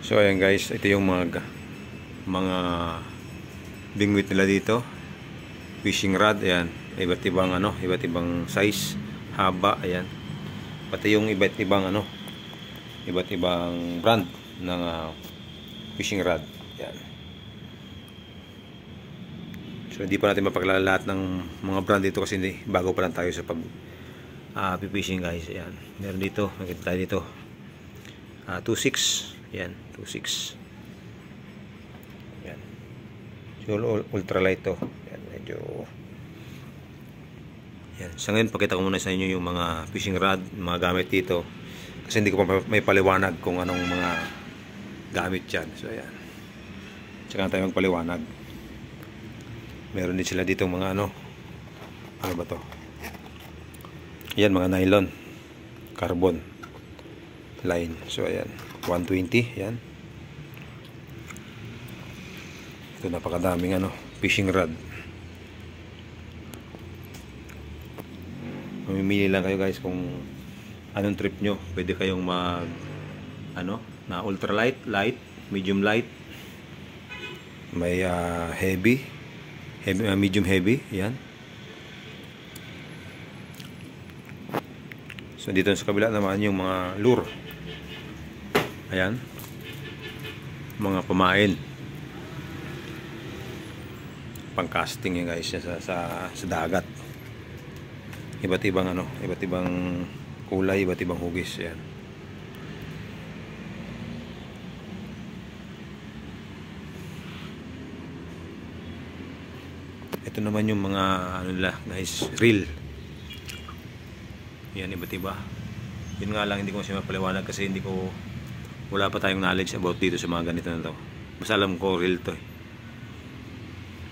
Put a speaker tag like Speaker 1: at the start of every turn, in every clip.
Speaker 1: So ayan guys, ito yung mga bingwit nila dito. Fishing rod, ayan. Iba't ibang iba't ibang size, haba, ayan. Pati yung iba't ibang iba't ibang brand ng fishing rod. Ayan. So hindi pa natin mapakilala lahat ng mga brand dito kasi bago pa lang tayo sa pag fishing guys. Ayan. Meron dito, makita tayo dito. 2.6. Ayan, 2.6. Ayan. So ultralight to. Ayan, medyo. Ayan. Sa ngayon pakita ko muna sa inyo yung mga fishing rod, mga gamit dito. Kasi hindi ko pa may paliwanag kung anong mga gamit yan. So ayan. Tsaka tayo magpaliwanag. Meron din sila dito mga ano ba to? Ayan, mga nylon, carbon line. So ayan, 120. Ayan. Ito napakadaming fishing rod. Mamimili lang kayo guys kung anong trip nyo. Pwede kayong mag na ultralight, light, medium light, may heavy, medium heavy. Ayan. So dito sa kabila naman yung mga lure. Ayan. Mga pamain. Pang-casting yan guys sa dagat. Iba't ibang iba't ibang kulay, iba't ibang hugis. Ayan. Ito naman yung mga nila guys, reel. Yan, iba't iba. Yun nga lang, hindi ko siya mapaliwanag kasi wala pa tayong knowledge about dito sa mga ganito na to. Basta alam ko reel to.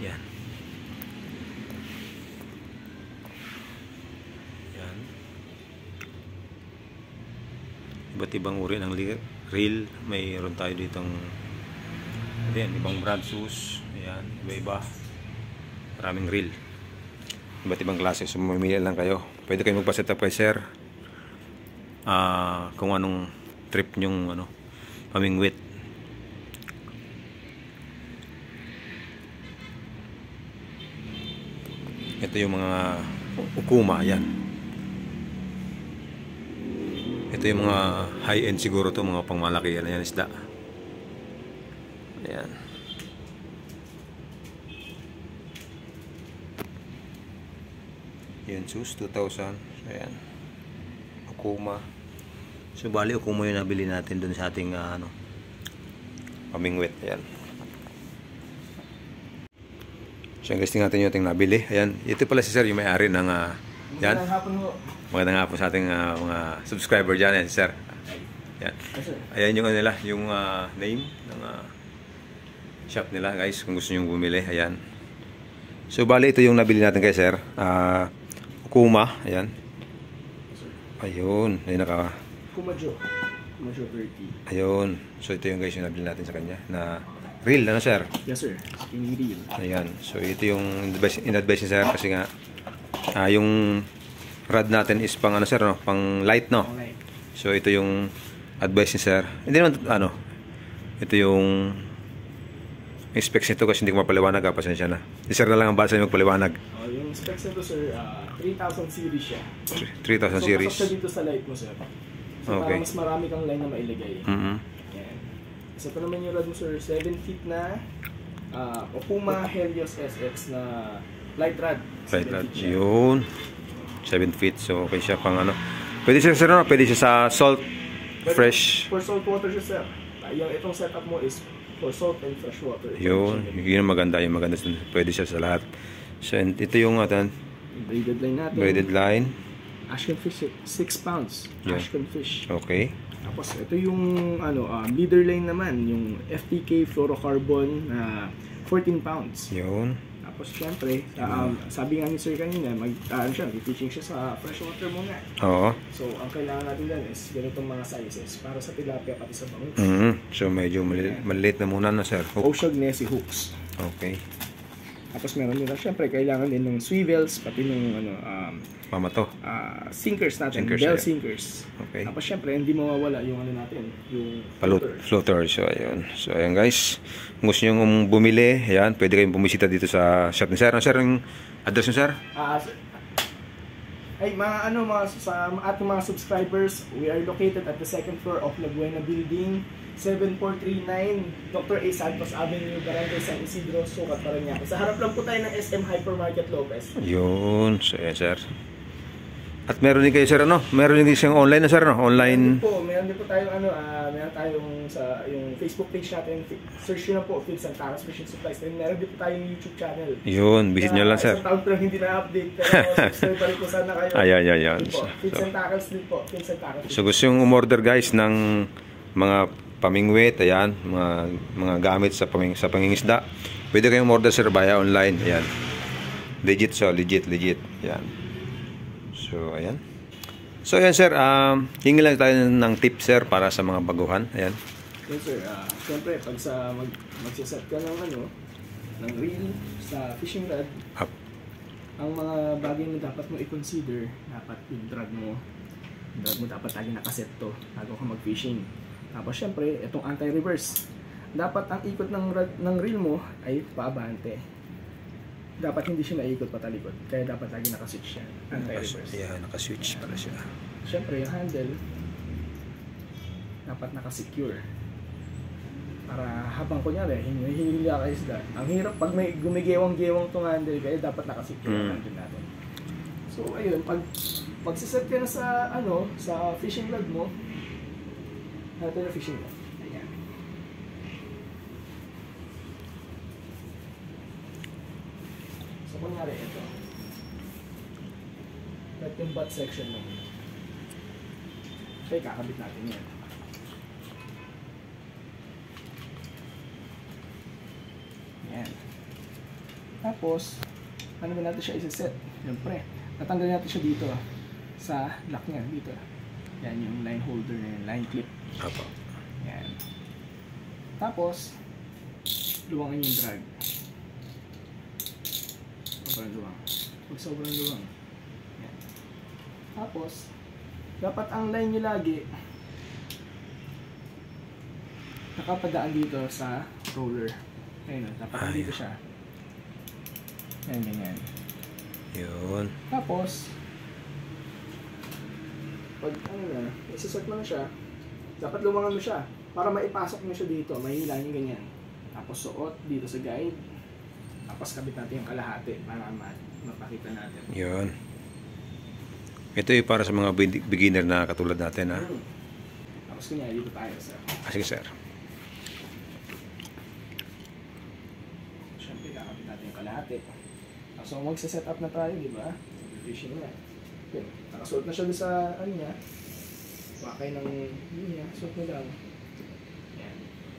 Speaker 1: Yan. Yan. Iba't ibang uri ng reel. Mayroon tayo ditong ibang brand shoes. Ayan, iba-iba. Maraming reel. Iba't ibang klase. So mamili lang kayo. Pwede kayo magpa-set up kay sir. Kung anong trip nyong pamingwit. Ito yung mga ukuma. Yan. Ito yung mga high-end siguro to, mga pangmalaki yan isda. Ayan. Yan, sus 2,000. Ayan. Ukuma. So bali ukuma yung nabili natin dun sa ating pamingwit. Ayan. So guys, tingnan natin yung ating nabili. Ayan. Ito pala si sir yung may-ari ng yan. Magandang hapon sa ating mga subscriber dyan. Ayan si sir. Ayan. Ayan yung nila, yung name ng shop nila guys, kung gusto nyo bumili. Ayan. So bali ito yung nabili natin kay sir. Ukuma. Ayan. Ayun. Ayun
Speaker 2: Kumajo 30.
Speaker 1: Ayun. So ito yung guys yung nabili natin sa kanya na reel, sir?
Speaker 2: Yes sir. Skinny reel.
Speaker 1: Ayan. So ito yung in-advise ni sir kasi nga yung rod natin is pang sir, pang light, no?
Speaker 2: Light.
Speaker 1: So ito yung advice ni sir. Hindi naman ito yung specs nito kasi hindi ko mapaliwanag, pasensya na. Si sir na lang ang basa yung magpaliwanag.
Speaker 2: Yung specs nito sir, 3,000 series siya.
Speaker 1: 3,000 series.
Speaker 2: So pasok dito sa light mo sir. So
Speaker 1: okay.
Speaker 2: Para mas marami kang line na mailagay. Yan. So ito naman yung rod mo sir, 7 feet na Okuma Helios SX na light rod.
Speaker 1: Light rod. Yun. 7 feet. So okay siya pang Pwede siya sir, pwede siya sa salt, fresh.
Speaker 2: For salt water siya sir. Itong setup mo is for salt and fresh water.
Speaker 1: Yun yung maganda. Pwede siya sa lahat. So ito yung
Speaker 2: braided line natin.
Speaker 1: Braided line.
Speaker 2: Ashcan fish 6 pounds.
Speaker 1: Yeah.
Speaker 2: Ashcan fish.
Speaker 1: Okay.
Speaker 2: Tapos ito yung leader line naman, yung FTK fluorocarbon 14 pounds.
Speaker 1: Yun.
Speaker 2: Tapos syempre, sabi nga ni sir kanina, fishing siya sa freshwater muna.
Speaker 1: Oo.
Speaker 2: So ang kailangan natin dyan is ganitong mga sizes para sa tilapia pati sa bangus.
Speaker 1: So medyo maliit na muna na sir.
Speaker 2: O'Shaughnessy hooks.
Speaker 1: Okay.
Speaker 2: Tapos meron nila, syempre, kailangan din ng swivels, pati ng
Speaker 1: Pamato.
Speaker 2: sinkers natin,
Speaker 1: Sinkers,
Speaker 2: bell
Speaker 1: yeah.
Speaker 2: sinkers.
Speaker 1: Okay.
Speaker 2: Tapos syempre, hindi mawawala yung natin, yung
Speaker 1: Floater. So, ayun. So, ayun guys. Kung gusto nyo bumili, ayan, pwede kayong bumisita dito sa shop ni Sir. Ano, Sir, yung address nyo, Sir?
Speaker 2: Ay, mga sa ating mga subscribers, we are located at the second floor of La Buena Building, 7439 Dr. A. Santos Avenue, Barangay San Isidro, Sucat, Parañaque. Sa harap lang po tayo ng SM Hypermarket Lopez.
Speaker 1: Yun. So, ayan, Sir. At meron din kayo, Sir, ano? Meron din siyang online na, Sir, no? Online.
Speaker 2: Meron din po tayong meron tayong sa yung Facebook page natin. Search nyo na po, Phils and Taras Fishing Supplies. Then meron din po tayong YouTube channel.
Speaker 1: Yun, visit nyo lang, Sir.
Speaker 2: Isang taon ko lang hindi na-update, pero subscribe pa rin po sana kayo.
Speaker 1: Ayan.
Speaker 2: Phils and Taras din po. Phils and Taras.
Speaker 1: So, gusto yung umorder, guys, ng mga pamingwit, ayan, mga gamit sa pangingisda. Pwede kayong umorder, Sir, via online. Ayan. Legit. Ayan. So, ayan. So, ayan, Sir. Hingi lang tayo ng tip, Sir, para sa mga baguhan. Ayan.
Speaker 2: Yes, sir. Siyempre, pag magsiset ka ng reel sa fishing rod,
Speaker 1: Up.
Speaker 2: ang mga bagay na dapat mo i-consider, dapat yung drag mo dapat lagi nakaset to bago ka mag-fishing. Tapos, siyempre, itong anti-reverse. Dapat ang ikot ng reel mo ay paabante. Dapat hindi siya naikot patalikod. Kaya dapat lagi nakaswitch siya. Anti-reverse.
Speaker 1: Yeah, nakaswitch pala siya.
Speaker 2: Siyempre, yung handle dapat nakasecure. Para habang kunyari, hinihili ka isda. Ang hirap pag may gumigewang-gewang tong handle, kaya dapat nakasecure ang handle natin. So, ayun, pag magsiset ka na sa, sa fishing rod mo, ito yung fishing rod. Ayan. So, kunyari, ito. Ito yung butt section mo. Okay, kakabit natin yan. Yan. Tapos, ano ba natin siya isa-set? Siyempre, natanggal natin siya dito sa lock niya, dito. Yan yung line holder na yun, line clip.
Speaker 1: Apo.
Speaker 2: Yan. Tapos, luwangan yung drag. Sobrang luwang. Huwag sobrang luwang. Yan. Tapos, dapat ang line nyo lagi nakapadaan dito sa roller. Ayun, dapat dito siya. Yan, ganyan.
Speaker 1: Yun.
Speaker 2: Tapos, pag isiset mo na siya, dapat lumangan mo siya para maipasok mo siya dito, mahila yung ganyan. Tapos suot dito sa guide, tapos kabit natin yung kalahati para mapakita natin.
Speaker 1: Yun. Ito ay para sa mga beginner na katulad natin, ha?
Speaker 2: Tapos kunyari dito tayo, sir.
Speaker 1: Sige, Sir.
Speaker 2: Siyempre, kakabit natin yung kalahati. So, magsa-set up na tayo, di ba? Fishing na. Okay. Nakasuot na siya doon sa, niya. Wakay ng linya. Suot mo lang. Yan.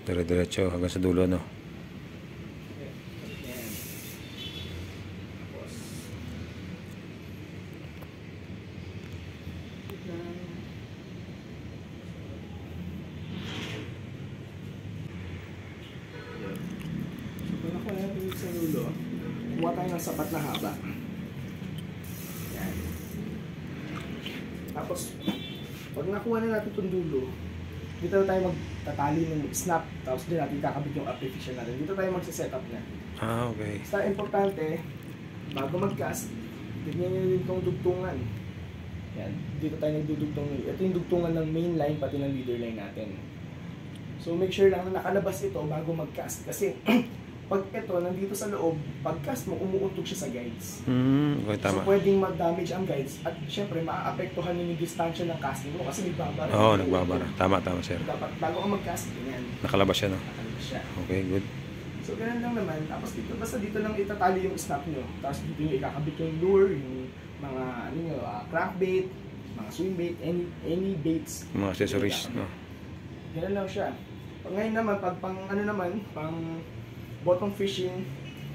Speaker 1: Dire-diretso hanggang sa dulo, no?
Speaker 2: Okay. Yan. Tapos. Yan. So, kung nakuha natin sa dulo, kumuha tayo ng sapat na haba. Yan. Tapos, pag nakuha na natin itong dulo, dito na tayo magtatali ng snap, tapos din natin kakabit yung artificial natin. Dito tayo magsa-setup na.
Speaker 1: Okay.
Speaker 2: Basta importante, bago mag-cast, tignan nyo din itong dugtungan. Yan, dito tayo nagdudugtong. Ito yung dugtungan ng main line, pati ng leader line natin. So make sure lang na nakalabas ito bago mag-cast. Kasi, pag ito, nandito sa loob, pag-cast mo, umuuntog siya sa guides.
Speaker 1: Okay, tama.
Speaker 2: So pwedeng mag-damage ang guides at syempre maaapektuhan din yung distansya ng casting mo kasi nagbabara.
Speaker 1: Oo, nagbabara. Tama, Sir.
Speaker 2: Dapat bago ka mag-cast, ganyan.
Speaker 1: Nakalabas siya, no?
Speaker 2: Nakalabas siya.
Speaker 1: Okay, good.
Speaker 2: So ganun lang naman. Tapos dito, basta dito lang itatali yung snap nyo. Tapos dito yung ikakabit yung lure, yung mga crankbait, mga swimbait, any baits.
Speaker 1: Mga accessories, no?
Speaker 2: Ganun lang siya. Pag ngayon naman, pag pang bottom fishing,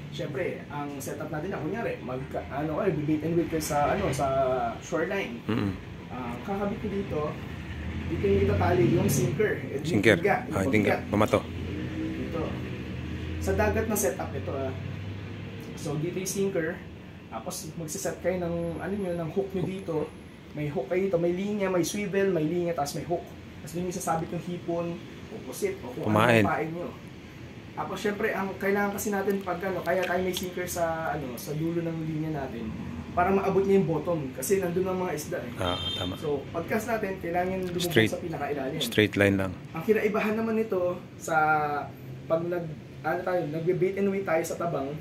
Speaker 2: syempre, ang setup natin na kunyari, bait and wait sa shoreline. Kakabit ko dito yung itatali yung sinker.
Speaker 1: Sinker. Tinga. Pamato.
Speaker 2: Dito. Sa dagat na setup ito, So dito yung sinker, tapos magsiset kayo ng ano nyo, ng hook nyo dito. May hook kayo dito, may linya, may swivel, may linya, tapos may hook. Tapos doon yung sasabit yung hipon, o pusit, o kung ano yung pain nyo. Tapos syempre, ang kailangan kasi natin pag ano, kaya tayo may sinker sa ano, sa dulo ng linya natin para maabot niya yung bottom kasi nandun ang mga isda eh.
Speaker 1: Tama.
Speaker 2: So, pagcast natin, kailangan lumubog sa pinakailalim.
Speaker 1: Straight line lang.
Speaker 2: Ang kinaibahan naman nito sa pag nagbe-bait and weight tayo sa tabang,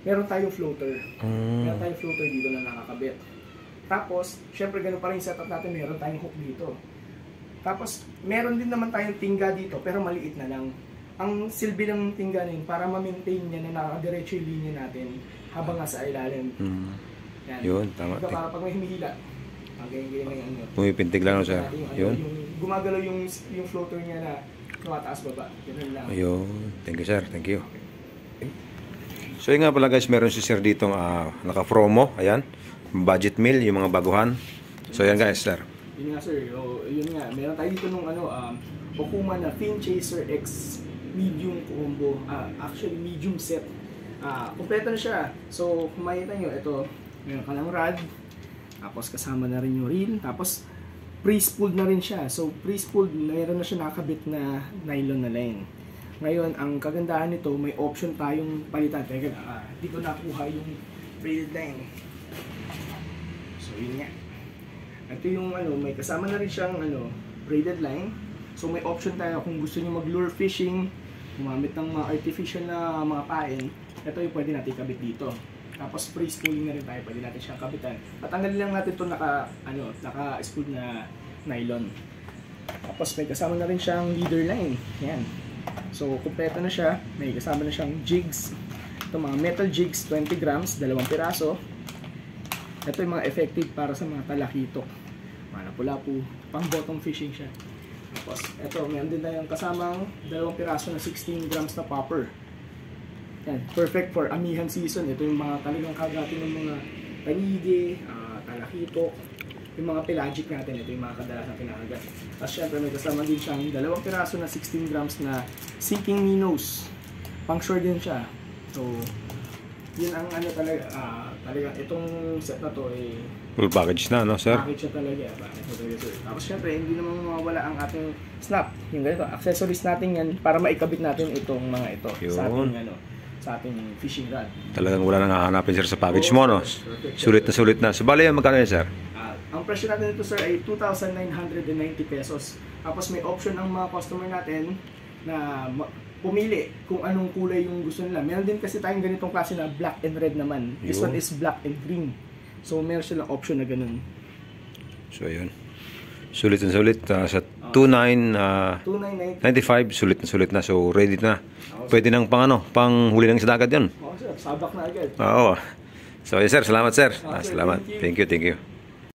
Speaker 2: meron tayong floater. Meron tayong floater dito na nakakabit. Tapos, syempre ganun pa rin yung setup natin, meron tayong hook dito. Tapos, meron din naman tayong tingga dito, pero maliit na lang. Ang silbi ng tingga na yun, para ma-maintain niya na nakadiretso yung linya natin habang nasa ilalim. Yan.
Speaker 1: Yun, tama.
Speaker 2: Para pag may humihila, ganyan lang yung ano.
Speaker 1: Pumipintig lang, sir. Yun.
Speaker 2: Gumagalaw yung floater niya na tumataas baba. Ganun lang.
Speaker 1: Ayun. Thank you, sir. Thank you. So yun nga pala guys, meron si sir dito naka-promo. Ayan. Budget meal, yung mga baguhan. So yan guys, sir.
Speaker 2: Yun nga sir. Yun nga. Meron tayo dito nung Okuma na Fin Chaser X medium combo. Actually, medium set. Kompleto na siya. So, kung makita nyo, ito, meron ka ng rod. Tapos, kasama na rin yung reel. Tapos, pre-spooled na rin siya. So, pre-spooled, meron na siya nakabit na nylon na line. Ngayon, ang kagandahan nito, may option tayong palitan. Teka, dito nakuha yung braided line. So, yun nga. Ito yung, may kasama na rin siyang, braided line. So, may option tayo kung gusto nyo mag-lure fishing, gumamit ng mga artificial na mga pain, ito yung pwede natin ikabit dito. Tapos pre-spooling na rin tayo, pwede natin siyang kabitan. Patanggalin lang natin ito naka-spool na nylon. Tapos may kasama na rin siyang leader line. Yan. So kumpleto na siya, may kasama na siyang jigs. Ito mga metal jigs, 20 grams, 2 piraso. Ito yung mga effective para sa mga talakitok. Mga lapu-lapu, pang bottom fishing siya. Tapos, ito, meron din tayong kasamang 2 piraso na 16 grams na popper. Yan, perfect for amihan season. Ito yung mga talagang kagatin ng mga tanige, talakitok, yung mga pelagic natin. Ito yung mga kadalasang kinakagat. Tapos syempre, may kasama din siyang 2 piraso na 16 grams na seeking minnows. Pang shore din siya. So, yun ang talaga itong set na to ay
Speaker 1: full package na, no, sir?
Speaker 2: Package siya talaga. Tapos syempre, hindi naman mawawala ang ating snap. Yung ganito, accessories natin yan para maikabit natin itong mga ito sa ating fishing rod.
Speaker 1: Talagang wala nang hahanapin, sir, sa package mo, no? Sulit na. So, bali, magkano yan, sir?
Speaker 2: Ang presyo natin ito, sir, ay 2,990 pesos. Tapos may option ang mga customer natin na pumili kung anong kulay yung gusto nila. Meron din kasi tayong ganitong klase na black and red naman. This one is black and green. So, meron silang option na ganun.
Speaker 1: So, ayun. Sulit sa 2,995, sulit na. So, ready na. Pwede nang pang huli ng sa dagat yun.
Speaker 2: Oo, sir. Sabak na agad.
Speaker 1: Oo. So, yes, sir. Salamat, sir. Salamat. Thank you.